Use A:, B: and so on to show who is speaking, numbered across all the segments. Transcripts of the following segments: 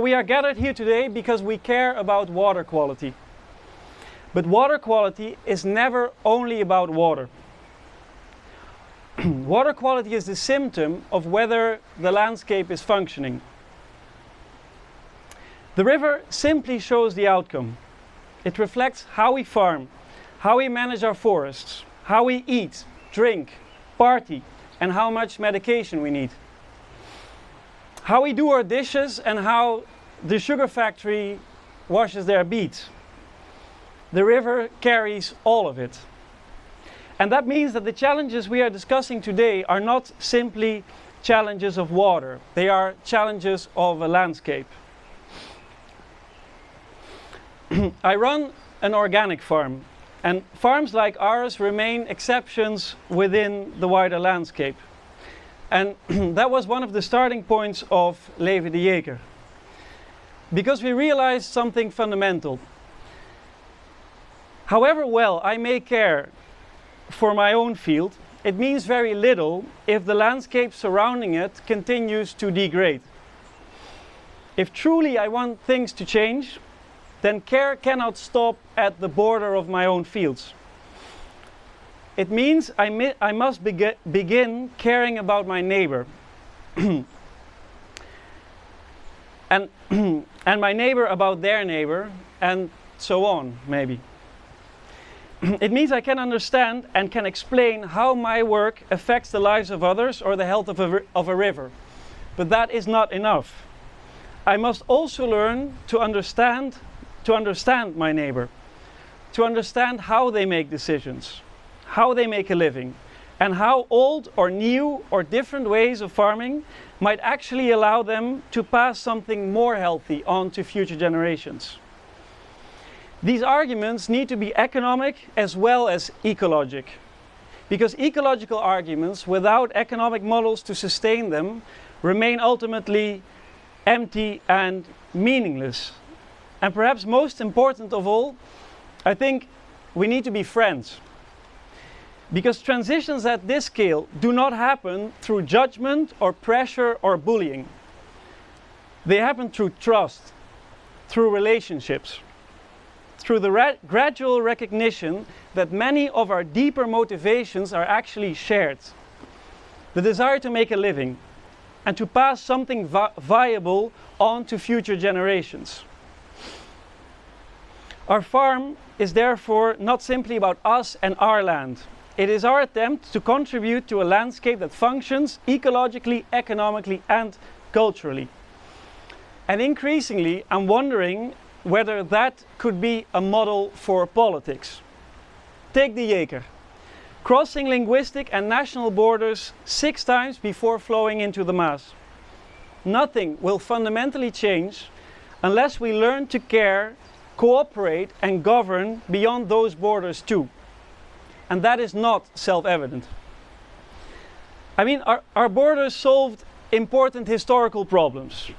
A: We are gathered here today because we care about water quality. But water quality is never only about water. Water quality is the symptom of whether the landscape is functioning. The river simply shows the outcome. It reflects how we farm, how we manage our forests, how we eat, drink, party, and how much medication we need. How we do our dishes and how the sugar factory washes their beets. The river carries all of it. And that means that the challenges we are discussing today are not simply challenges of water. They are challenges of a landscape. I run an organic farm, and farms like ours remain exceptions within the wider landscape. And that was one of the starting points of Leven de Jeker. Because we realized something fundamental. However well I may care for my own field, it means very little if the landscape surrounding it continues to degrade. If truly I want things to change, then care cannot stop at the border of my own fields. It means I must begin caring about my neighbor. and my neighbor about their neighbor, and so on, maybe. It means I can understand and can explain how my work affects the lives of others or the health of a river. But that is not enough. I must also learn to understand my neighbor, to understand how they make decisions, how they make a living, and how old or new or different ways of farming might actually allow them to pass something more healthy on to future generations. These arguments need to be economic as well as ecologic, because ecological arguments without economic models to sustain them remain ultimately empty and meaningless. And perhaps most important of all, I think we need to be friends. Because transitions at this scale do not happen through judgment or pressure or bullying. They happen through trust, through relationships, through the gradual recognition that many of our deeper motivations are actually shared. The desire to make a living and to pass something viable on to future generations. Our farm is therefore not simply about us and our land. It is our attempt to contribute to a landscape that functions ecologically, economically, and culturally. And increasingly, I'm wondering whether that could be a model for politics. Take the Jeker, crossing linguistic and national borders 6 times before flowing into the Maas. Nothing will fundamentally change unless we learn to care, cooperate, and govern beyond those borders too. And that is not self-evident. I mean, our borders solved important historical problems.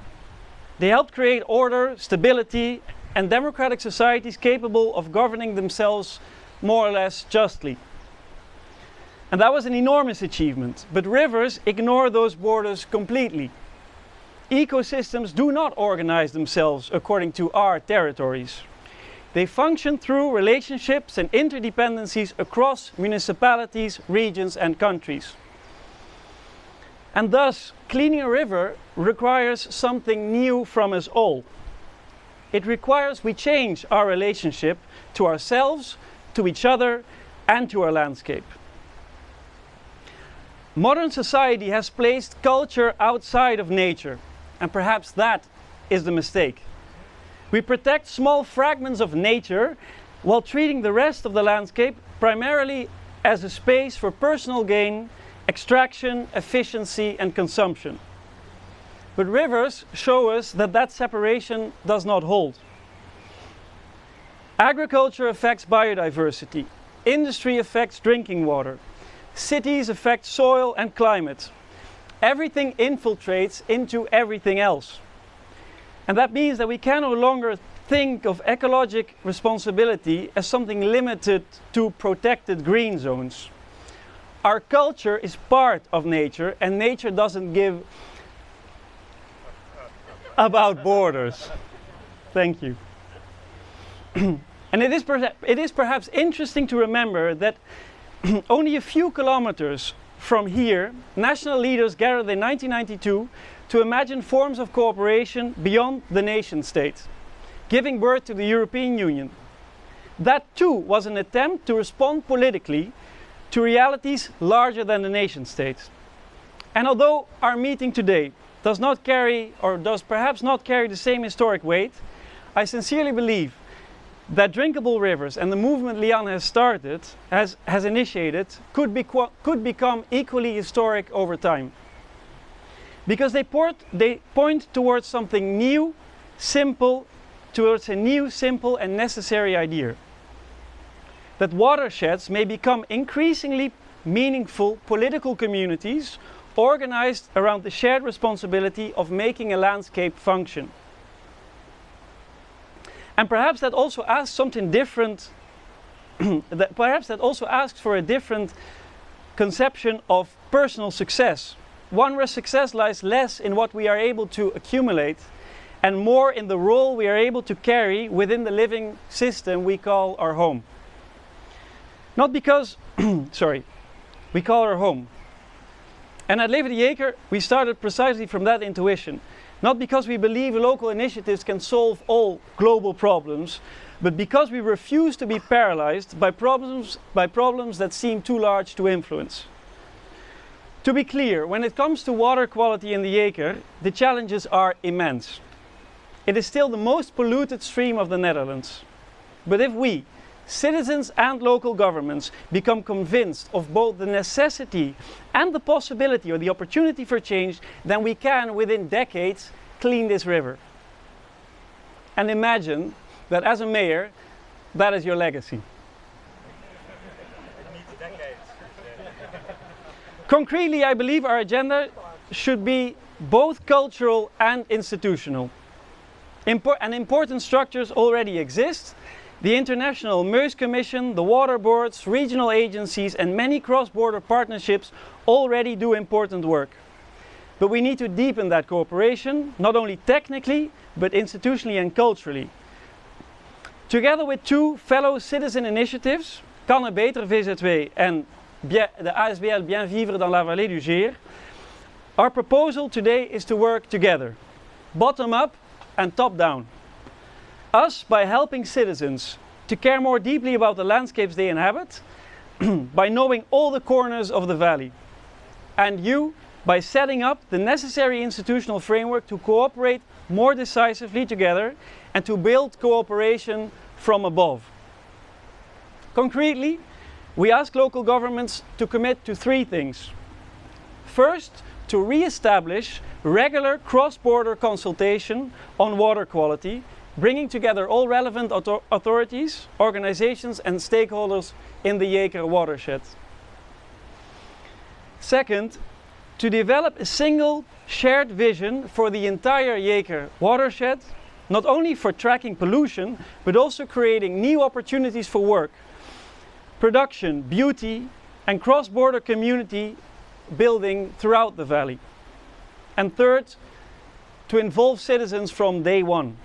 A: They helped create order, stability, and democratic societies capable of governing themselves more or less justly. And that was an enormous achievement. But rivers ignore those borders completely. Ecosystems do not organize themselves according to our territories. They function through relationships and interdependencies across municipalities, regions, and countries. And thus, cleaning a river requires something new from us all. It requires we change our relationship to ourselves, to each other, and to our landscape. Modern society has placed culture outside of nature, and perhaps that is the mistake. We protect small fragments of nature while treating the rest of the landscape primarily as a space for personal gain, extraction, efficiency, and consumption. But rivers show us that that separation does not hold. Agriculture affects biodiversity. Industry affects drinking water. Cities affect soil and climate. Everything infiltrates into everything else. And that means that we can no longer think of ecologic responsibility as something limited to protected green zones. Our culture is part of nature, and nature doesn't give about borders. Thank you. And it is perhaps interesting to remember that only a few kilometers from here, national leaders gathered in 1992 to imagine forms of cooperation beyond the nation state, giving birth to the European Union. That too was an attempt to respond politically to realities larger than the nation state. And although our meeting today does not carry, or does perhaps not carry, the same historic weight, I sincerely believe that drinkable rivers and the movement Lian has started, has initiated, could become equally historic over time. Because they point towards something new, simple, towards a new, simple and necessary idea. That watersheds may become increasingly meaningful political communities organized around the shared responsibility of making a landscape function. And perhaps that also asks something different, perhaps that also asks for a different conception of personal success. One where success lies less in what we are able to accumulate and more in the role we are able to carry within the living system we call our home. Not because, we call our home. And at Leven de Jeker, we started precisely from that intuition. Not because we believe local initiatives can solve all global problems, but because we refuse to be paralyzed by problems that seem too large to influence. To be clear, when it comes to water quality in the Jeker, the challenges are immense. It is still the most polluted stream of the Netherlands. But if we, citizens and local governments, become convinced of both the necessity and the possibility or the opportunity for change, then we can, within decades, clean this river. And imagine that as a mayor, that is your legacy. Concretely, I believe our agenda should be both cultural and institutional. Important structures already exist. The International Meuse Commission, the water boards, regional agencies and many cross-border partnerships already do important work. But we need to deepen that cooperation, not only technically, but institutionally and culturally. Together with two fellow citizen initiatives, Kan er Beter VZW and the ASBL Bien Vivre dans la Vallée du Geer, our proposal today is to work together, bottom up and top down. Us by helping citizens to care more deeply about the landscapes they inhabit, by knowing all the corners of the valley. And you by setting up the necessary institutional framework to cooperate more decisively together and to build cooperation from above. Concretely, we ask local governments to commit to three things. First, to re-establish regular cross-border consultation on water quality, bringing together all relevant authorities, organizations and stakeholders in the Jeker watershed. Second, to develop a single shared vision for the entire Jeker watershed, not only for tracking pollution, but also creating new opportunities for work, production, beauty and cross-border community building throughout the valley. And third, to involve citizens from day one.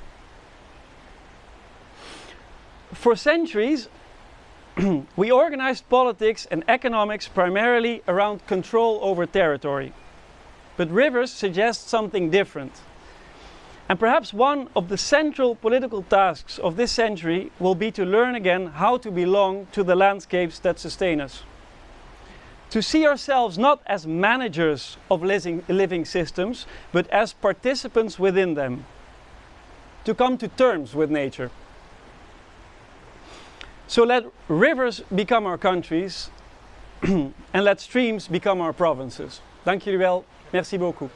A: For centuries, we organized politics and economics primarily around control over territory. But rivers suggest something different. And perhaps one of the central political tasks of this century will be to learn again how to belong to the landscapes that sustain us. To see ourselves not as managers of living systems, but as participants within them. To come to terms with nature. So let rivers become our countries and let streams become our provinces. Dank jullie wel. Merci beaucoup.